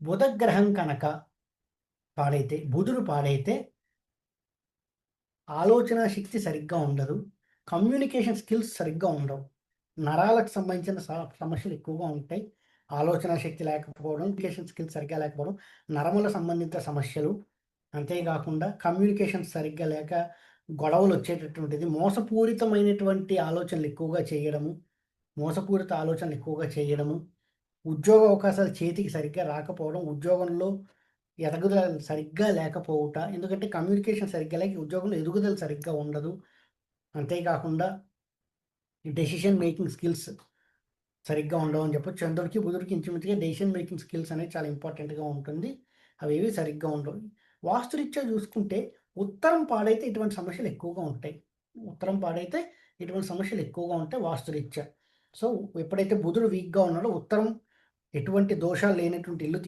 బుధగ్రహం కనుక పాడైతే, బుధుడు పాడైతే ఆలోచన శక్తి సరిగ్గా ఉండదు. కమ్యూనికేషన్ స్కిల్స్ సరిగ్గా ఉండవు. నరాలకు సంబంధించిన సమస్యలు ఎక్కువగా ఉంటాయి. ఆలోచన శక్తి లేకపోవడం, కమ్యూనికేషన్ స్కిల్స్ సరిగ్గా లేకపోవడం, నరముల సంబంధిత సమస్యలు, అంతేకాకుండా కమ్యూనికేషన్ సరిగ్గా లేక గొడవలొచ్చేటటువంటిది, మోసపూరితమైనటువంటి ఆలోచనలు ఎక్కువగా చేయడము, మోసపూరిత ఆలోచనలు ఎక్కువగా చేయడము, ఉద్యోగ అవకాశాలు చేతికి సరిగ్గా రాకపోవడం, ఉద్యోగంలో ఎదుగుదల సరిగ్గా లేకపోవుట. ఎందుకంటే కమ్యూనికేషన్ సరిగ్గా లేక ఉద్యోగంలో ఎదుగుదల సరిగ్గా ఉండదు. అంతేకాకుండా డెసిషన్ మేకింగ్ స్కిల్స్ సరిగ్గా ఉండవని చెప్పొచ్చు. చంద్రుడికి, బుధుడికి ఇంచుమించుగా డెసిషన్ మేకింగ్ స్కిల్స్ అనేది చాలా ఇంపార్టెంట్‌గా ఉంటుంది. అవేవి సరిగ్గా ఉండవు. వాస్తురీత్యా చూసుకుంటే ఉత్తరం పాడైతే ఇటువంటి సమస్యలు ఎక్కువగా ఉంటాయి. ఉత్తరం పాడైతే ఇటువంటి సమస్యలు ఎక్కువగా ఉంటాయి వాస్తురీత్యా. సో, ఎప్పుడైతే బుధుడు వీక్‌గా ఉన్నాడో ఉత్తరం ఎటువంటి దోషాలు లేనటువంటి ఇల్లు